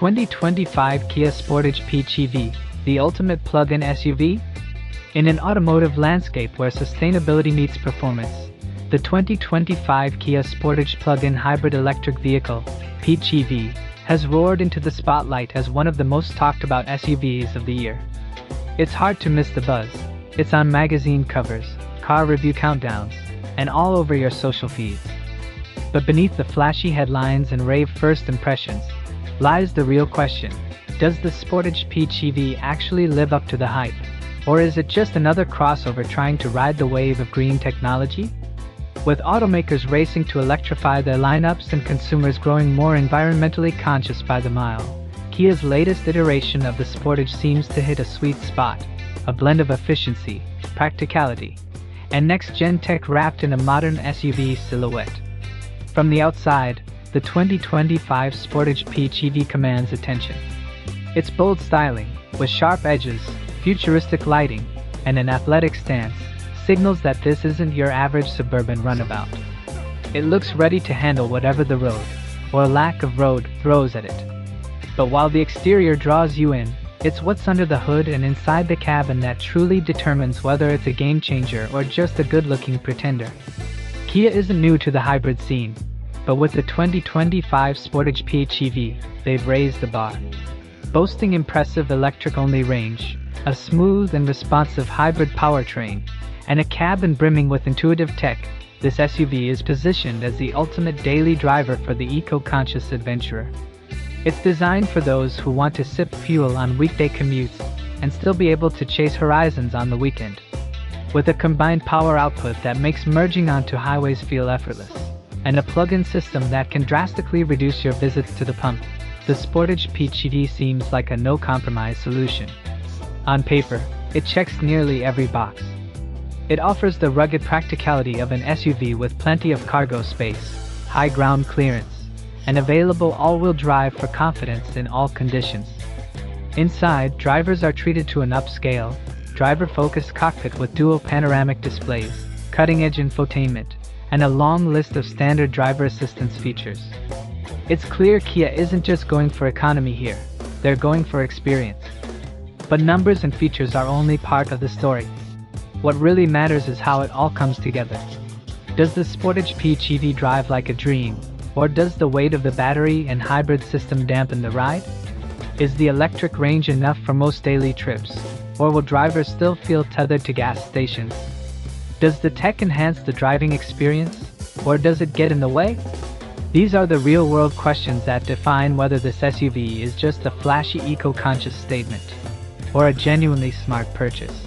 2025 Kia Sportage PHEV, the ultimate plug-in SUV? In an automotive landscape where sustainability meets performance, the 2025 Kia Sportage plug-in hybrid electric vehicle, PHEV, has roared into the spotlight as one of the most talked about SUVs of the year. It's hard to miss the buzz. It's on magazine covers, car review countdowns, and all over your social feeds. But beneath the flashy headlines and rave first impressions lies the real question: does the Sportage PHEV actually live up to the hype? Or is it just another crossover trying to ride the wave of green technology? With automakers racing to electrify their lineups and consumers growing more environmentally conscious by the mile, Kia's latest iteration of the Sportage seems to hit a sweet spot, a blend of efficiency, practicality, and next-gen tech wrapped in a modern SUV silhouette. From the outside, the 2025 Sportage PHEV commands attention. Its bold styling, with sharp edges, futuristic lighting, and an athletic stance, signals that this isn't your average suburban runabout. It looks ready to handle whatever the road, or lack of road, throws at it. But while the exterior draws you in, it's what's under the hood and inside the cabin that truly determines whether it's a game-changer or just a good-looking pretender. Kia isn't new to the hybrid scene, but with the 2025 Sportage PHEV, they've raised the bar. Boasting impressive electric-only range, a smooth and responsive hybrid powertrain, and a cabin brimming with intuitive tech, this SUV is positioned as the ultimate daily driver for the eco-conscious adventurer. It's designed for those who want to sip fuel on weekday commutes and still be able to chase horizons on the weekend. With a combined power output that makes merging onto highways feel effortless, and a plug-in system that can drastically reduce your visits to the pump, the Sportage PHEV seems like a no-compromise solution. On paper, it checks nearly every box. It offers the rugged practicality of an SUV with plenty of cargo space, high ground clearance, and available all-wheel drive for confidence in all conditions. Inside, drivers are treated to an upscale, driver-focused cockpit with dual panoramic displays, cutting-edge infotainment, and a long list of standard driver assistance features. It's clear Kia isn't just going for economy here, they're going for experience. But numbers and features are only part of the story. What really matters is how it all comes together. Does the Sportage PHEV drive like a dream, or does the weight of the battery and hybrid system dampen the ride? Is the electric range enough for most daily trips, or will drivers still feel tethered to gas stations? Does the tech enhance the driving experience, or does it get in the way? These are the real-world questions that define whether this SUV is just a flashy eco-conscious statement, or a genuinely smart purchase.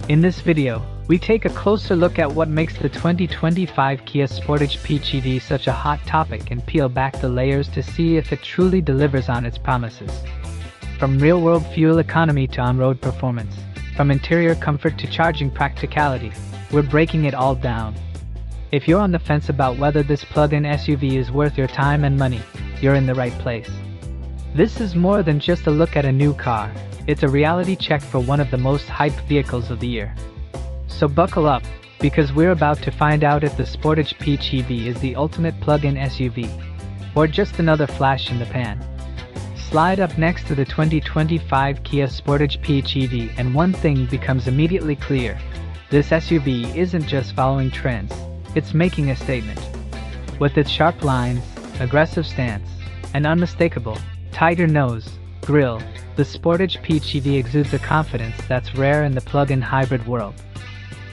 In this video, we take a closer look at what makes the 2025 Kia Sportage PHEV such a hot topic and peel back the layers to see if it truly delivers on its promises. From real-world fuel economy to on-road performance, from interior comfort to charging practicality, we're breaking it all down. If you're on the fence about whether this plug-in SUV is worth your time and money, you're in the right place. This is more than just a look at a new car, it's a reality check for one of the most hyped vehicles of the year. So buckle up, because we're about to find out if the Sportage PHEV is the ultimate plug-in SUV, or just another flash in the pan. Slide up next to the 2025 Kia Sportage PHEV and one thing becomes immediately clear. This SUV isn't just following trends, it's making a statement. With its sharp lines, aggressive stance, and unmistakable, tighter nose, grille, the Sportage PHEV exudes a confidence that's rare in the plug-in hybrid world.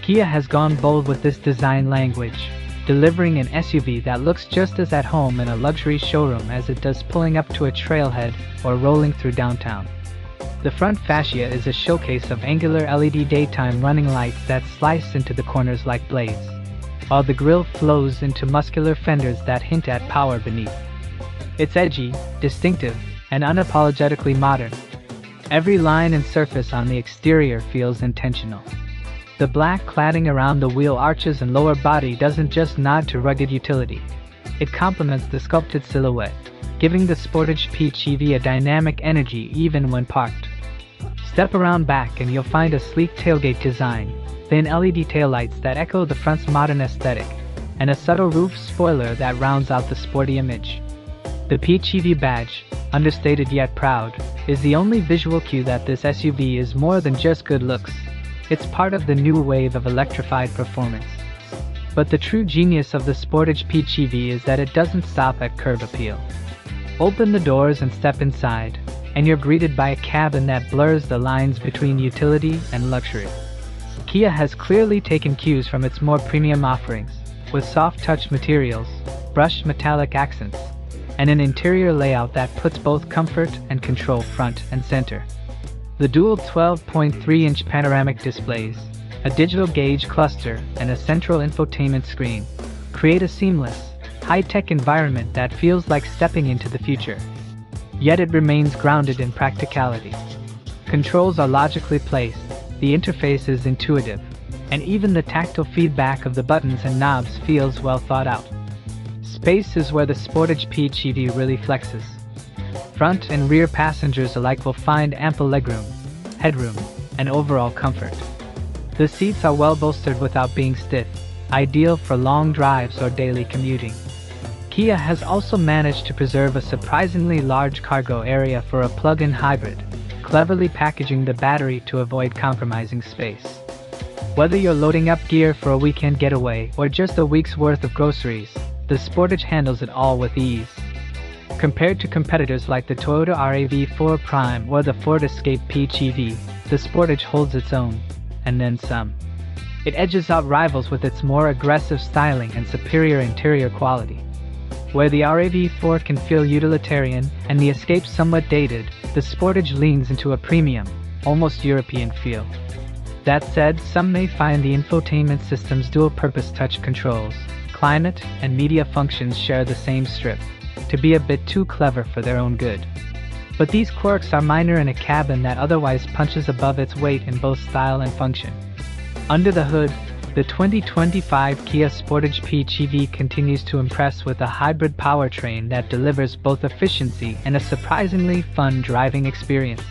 Kia has gone bold with this design language, delivering an SUV that looks just as at home in a luxury showroom as it does pulling up to a trailhead or rolling through downtown. The front fascia is a showcase of angular LED daytime running lights that slice into the corners like blades, while the grille flows into muscular fenders that hint at power beneath. It's edgy, distinctive, and unapologetically modern. Every line and surface on the exterior feels intentional. The black cladding around the wheel arches and lower body doesn't just nod to rugged utility. It complements the sculpted silhouette, giving the Sportage PHEV a dynamic energy even when parked. Step around back and you'll find a sleek tailgate design, thin LED taillights that echo the front's modern aesthetic, and a subtle roof spoiler that rounds out the sporty image. The PHEV badge, understated yet proud, is the only visual cue that this SUV is more than just good looks. It's part of the new wave of electrified performance. But the true genius of the Sportage PHEV is that it doesn't stop at curb appeal. Open the doors and step inside, and you're greeted by a cabin that blurs the lines between utility and luxury. Kia has clearly taken cues from its more premium offerings, with soft-touch materials, brushed metallic accents, and an interior layout that puts both comfort and control front and center. The dual 12.3-inch panoramic displays, a digital gauge cluster, and a central infotainment screen create a seamless, high-tech environment that feels like stepping into the future. Yet it remains grounded in practicality. Controls are logically placed, the interface is intuitive, and even the tactile feedback of the buttons and knobs feels well thought out. Space is where the Sportage PHEV really flexes. Front and rear passengers alike will find ample legroom, headroom, and overall comfort. The seats are well bolstered without being stiff, ideal for long drives or daily commuting. Kia has also managed to preserve a surprisingly large cargo area for a plug-in hybrid, cleverly packaging the battery to avoid compromising space. Whether you're loading up gear for a weekend getaway or just a week's worth of groceries, the Sportage handles it all with ease. Compared to competitors like the Toyota RAV4 Prime or the Ford Escape PHEV, the Sportage holds its own, and then some. It edges out rivals with its more aggressive styling and superior interior quality. Where the RAV4 can feel utilitarian and the Escape somewhat dated, the Sportage leans into a premium, almost European feel. That said, some may find the infotainment system's dual-purpose touch controls, climate, and media functions share the same strip, to be a bit too clever for their own good. But these quirks are minor in a cabin that otherwise punches above its weight in both style and function. Under the hood, the 2025 Kia Sportage PHEV continues to impress with a hybrid powertrain that delivers both efficiency and a surprisingly fun driving experience.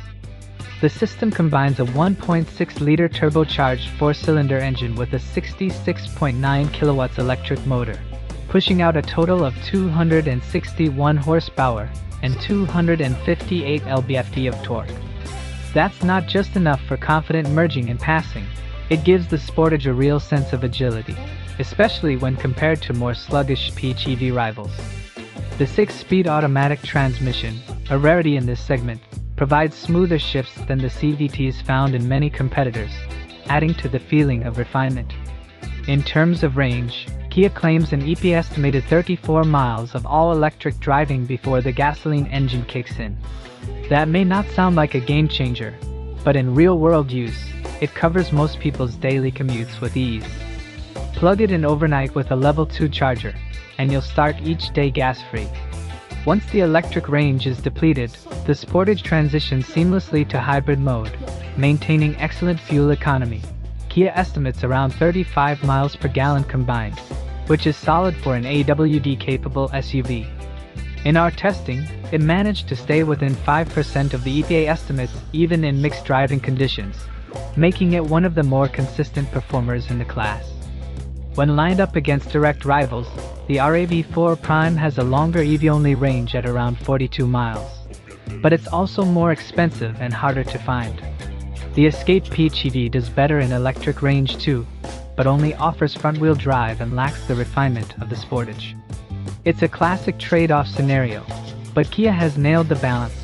The system combines a 1.6-liter turbocharged 4-cylinder engine with a 66.9 kilowatts electric motor, pushing out a total of 261 horsepower and 258 lb-ft of torque. That's not just enough for confident merging and passing. It gives the Sportage a real sense of agility, especially when compared to more sluggish PHEV rivals. The 6-speed automatic transmission, a rarity in this segment, provides smoother shifts than the CVTs found in many competitors, adding to the feeling of refinement. In terms of range, Kia claims an EP-estimated 34 miles of all-electric driving before the gasoline engine kicks in. That may not sound like a game-changer, but in real-world use, it covers most people's daily commutes with ease. Plug it in overnight with a level 2 charger, and you'll start each day gas-free. Once the electric range is depleted, the Sportage transitions seamlessly to hybrid mode, maintaining excellent fuel economy. Kia estimates around 35 miles per gallon combined, which is solid for an AWD-capable SUV. In our testing, it managed to stay within 5% of the EPA estimates even in mixed driving conditions, making it one of the more consistent performers in the class. When lined up against direct rivals, the RAV4 Prime has a longer EV-only range at around 42 miles. But it's also more expensive and harder to find. The Escape PHEV does better in electric range too, but only offers front-wheel drive and lacks the refinement of the Sportage. It's a classic trade-off scenario, but Kia has nailed the balance: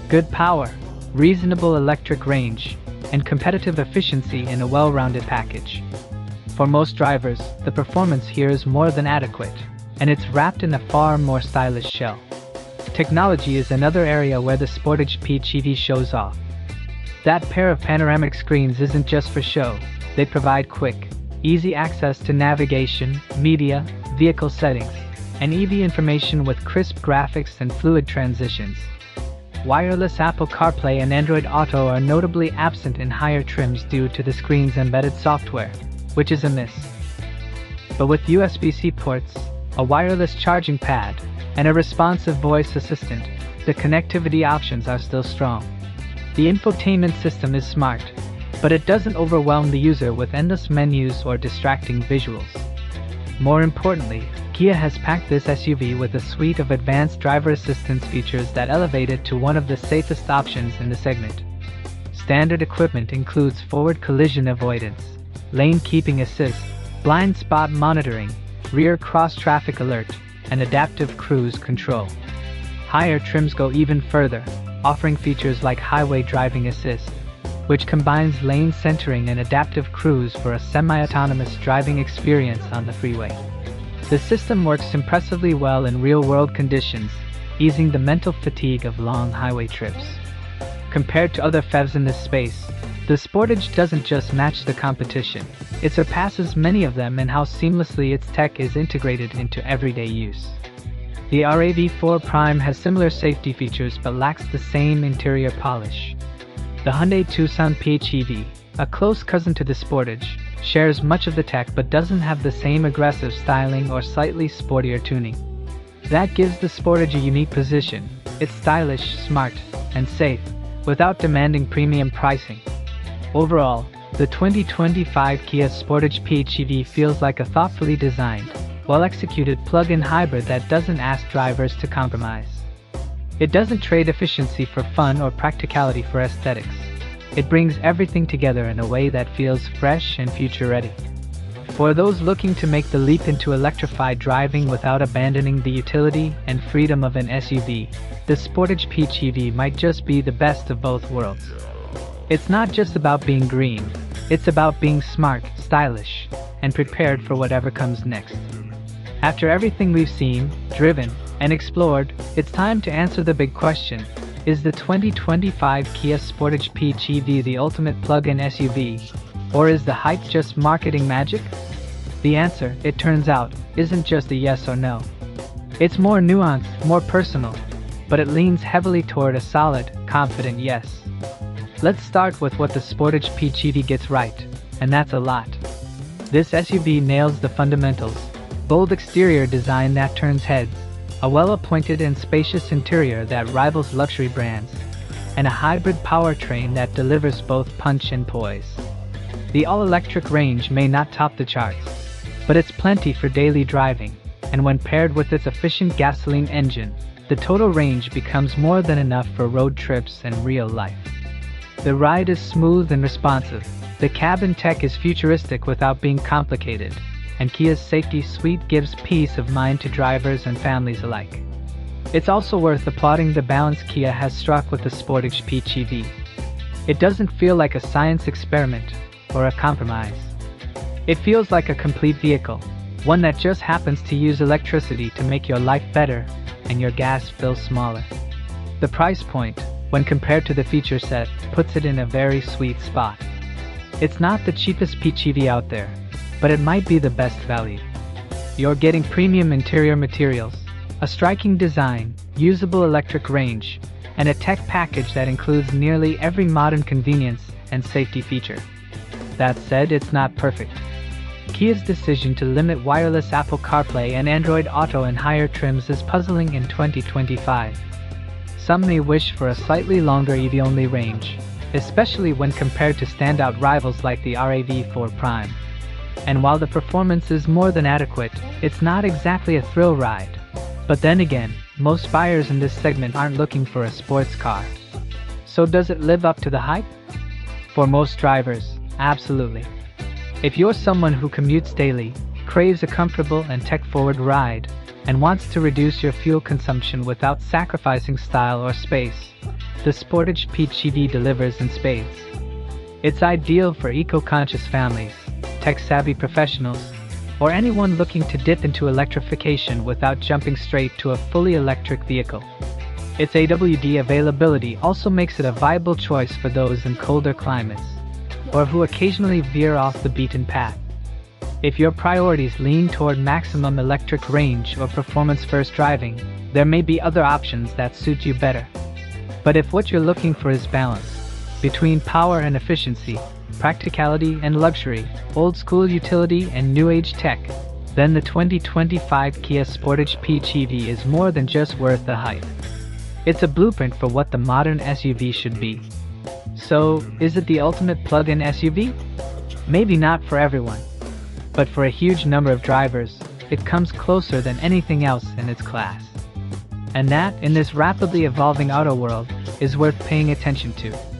good power, reasonable electric range, and competitive efficiency in a well-rounded package. For most drivers, the performance here is more than adequate, and it's wrapped in a far more stylish shell. Technology is another area where the Sportage PHEV shows off. That pair of panoramic screens isn't just for show. They provide quick, easy access to navigation, media, vehicle settings, and EV information with crisp graphics and fluid transitions. Wireless Apple CarPlay and Android Auto are notably absent in higher trims due to the screen's embedded software, which is a miss. But with USB-C ports, a wireless charging pad, and a responsive voice assistant, the connectivity options are still strong. The infotainment system is smart, but it doesn't overwhelm the user with endless menus or distracting visuals. More importantly, Kia has packed this SUV with a suite of advanced driver assistance features that elevate it to one of the safest options in the segment. Standard equipment includes forward collision avoidance, lane keeping assist, blind spot monitoring, rear cross-traffic alert, and adaptive cruise control. Higher trims go even further, offering features like highway driving assist, which combines lane centering and adaptive cruise for a semi-autonomous driving experience on the freeway. The system works impressively well in real-world conditions, easing the mental fatigue of long highway trips. Compared to other PHEVs in this space, the Sportage doesn't just match the competition, it surpasses many of them in how seamlessly its tech is integrated into everyday use. The RAV4 Prime has similar safety features but lacks the same interior polish. The Hyundai Tucson PHEV, a close cousin to the Sportage, shares much of the tech but doesn't have the same aggressive styling or slightly sportier tuning. That gives the Sportage a unique position. It's stylish, smart, and safe, without demanding premium pricing. Overall, the 2025 Kia Sportage PHEV feels like a thoughtfully designed, well-executed plug-in hybrid that doesn't ask drivers to compromise. It doesn't trade efficiency for fun or practicality for aesthetics. It brings everything together in a way that feels fresh and future-ready. For those looking to make the leap into electrified driving without abandoning the utility and freedom of an SUV, the Sportage PHEV might just be the best of both worlds. It's not just about being green, it's about being smart, stylish, and prepared for whatever comes next. After everything we've seen, driven, and explored, it's time to answer the big question. Is the 2025 Kia Sportage PHEV the ultimate plug-in SUV? Or is the hype just marketing magic? The answer, it turns out, isn't just a yes or no. It's more nuanced, more personal, but it leans heavily toward a solid, confident yes. Let's start with what the Sportage PHEV gets right, and that's a lot. This SUV nails the fundamentals: bold exterior design that turns heads, a well-appointed and spacious interior that rivals luxury brands, and a hybrid powertrain that delivers both punch and poise. The all-electric range may not top the charts, but it's plenty for daily driving, and when paired with its efficient gasoline engine, the total range becomes more than enough for road trips and real life. The ride is smooth and responsive, the cabin tech is futuristic without being complicated, and Kia's safety suite gives peace of mind to drivers and families alike. It's also worth applauding the balance Kia has struck with the Sportage PHEV. It doesn't feel like a science experiment or a compromise. It feels like a complete vehicle, one that just happens to use electricity to make your life better and your gas bill smaller. The price point, when compared to the feature set, puts it in a very sweet spot. It's not the cheapest PHEV out there, but it might be the best value. You're getting premium interior materials, a striking design, usable electric range, and a tech package that includes nearly every modern convenience and safety feature. That said, it's not perfect. Kia's decision to limit wireless Apple CarPlay and Android Auto in higher trims is puzzling in 2025. Some may wish for a slightly longer EV-only range, especially when compared to standout rivals like the RAV4 Prime. And while the performance is more than adequate, it's not exactly a thrill ride. But then again, most buyers in this segment aren't looking for a sports car. So does it live up to the hype? For most drivers, absolutely. If you're someone who commutes daily, craves a comfortable and tech-forward ride, and wants to reduce your fuel consumption without sacrificing style or space, the Sportage PHEV delivers in spades. It's ideal for eco-conscious families, tech-savvy professionals, or anyone looking to dip into electrification without jumping straight to a fully electric vehicle. Its AWD availability also makes it a viable choice for those in colder climates, or who occasionally veer off the beaten path. If your priorities lean toward maximum electric range or performance-first driving, there may be other options that suit you better. But if what you're looking for is balance between power and efficiency, practicality and luxury, old-school utility and new-age tech, then the 2025 Kia Sportage PHEV is more than just worth the hype. It's a blueprint for what the modern SUV should be. So, is it the ultimate plug-in SUV? Maybe not for everyone, but for a huge number of drivers, it comes closer than anything else in its class. And that, in this rapidly evolving auto world, is worth paying attention to.